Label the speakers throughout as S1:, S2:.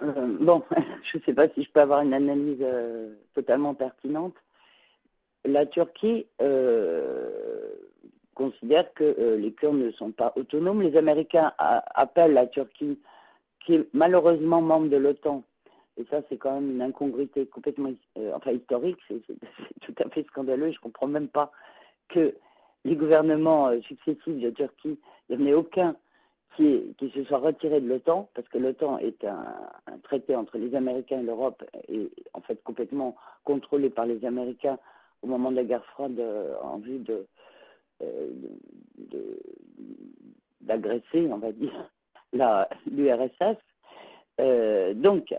S1: Bon, je ne sais pas si je peux avoir une analyse totalement pertinente. La Turquie considère que les Kurdes ne sont pas autonomes. Les Américains appellent la Turquie, qui est malheureusement membre de l'OTAN, et ça c'est quand même une incongruité complètement historique, c'est tout à fait scandaleux. Je ne comprends même pas que les gouvernements successifs de Turquie, il n'y en ait aucun qui se soit retiré de l'OTAN, parce que l'OTAN est un traité entre les Américains et l'Europe, et en fait complètement contrôlé par les Américains au moment de la guerre froide en vue d'agresser, on va dire, l'URSS. Donc,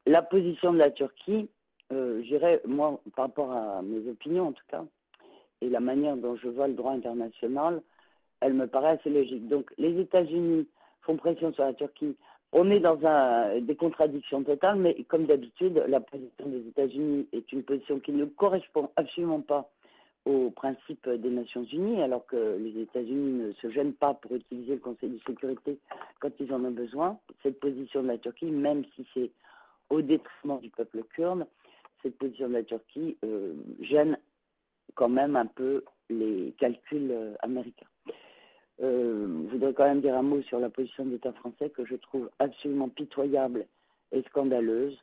S1: la position de la Turquie, j'irais, moi, par rapport à mes opinions en tout cas, et la manière dont je vois le droit international, elle me paraît assez logique. Donc, les États-Unis font pression sur la Turquie. On est dans des contradictions totales, mais comme d'habitude, la position des États-Unis est une position qui ne correspond absolument pas aux principes des Nations Unies, alors que les États-Unis ne se gênent pas pour utiliser le Conseil de sécurité quand ils en ont besoin. Cette position de la Turquie, même si c'est au détriment du peuple kurde, cette position de la Turquie gêne quand même un peu les calculs américains. Je voudrais quand même dire un mot sur la position de l'État français que je trouve absolument pitoyable et scandaleuse,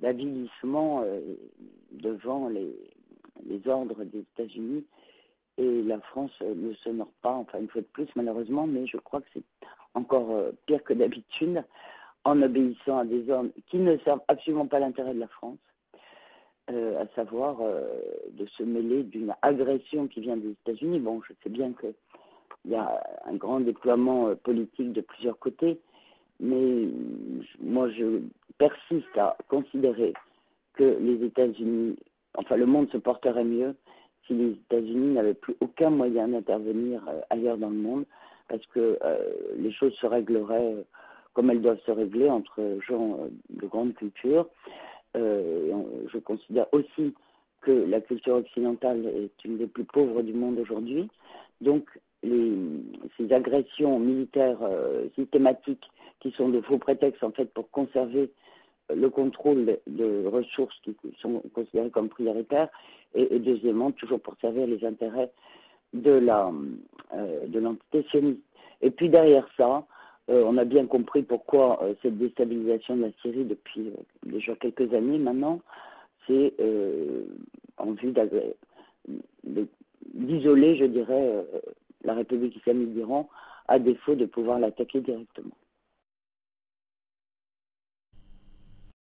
S1: d'avilissement devant les ordres des États-Unis, et la France ne s'honore pas, enfin une fois de plus malheureusement, mais je crois que c'est encore pire que d'habitude, en obéissant à des ordres qui ne servent absolument pas l'intérêt de la France, à savoir de se mêler d'une agression qui vient des États-Unis. Bon, je sais bien qu'il y a un grand déploiement politique de plusieurs côtés, mais moi je persiste à considérer que les États-Unis, enfin le monde se porterait mieux si les États-Unis n'avaient plus aucun moyen d'intervenir ailleurs dans le monde, parce que les choses se régleraient comme elles doivent se régler entre gens de grande culture. Je considère aussi que la culture occidentale est une des plus pauvres du monde aujourd'hui. Donc, ces agressions militaires systématiques qui sont de faux prétextes en fait pour conserver le contrôle de ressources qui sont considérées comme prioritaires, et deuxièmement, toujours pour servir les intérêts de l'entité sioniste. Et puis derrière ça, on a bien compris pourquoi cette déstabilisation de la Syrie depuis déjà quelques années maintenant, c'est en vue d'isoler, je dirais, la République islamique d'Iran, à défaut de pouvoir l'attaquer directement.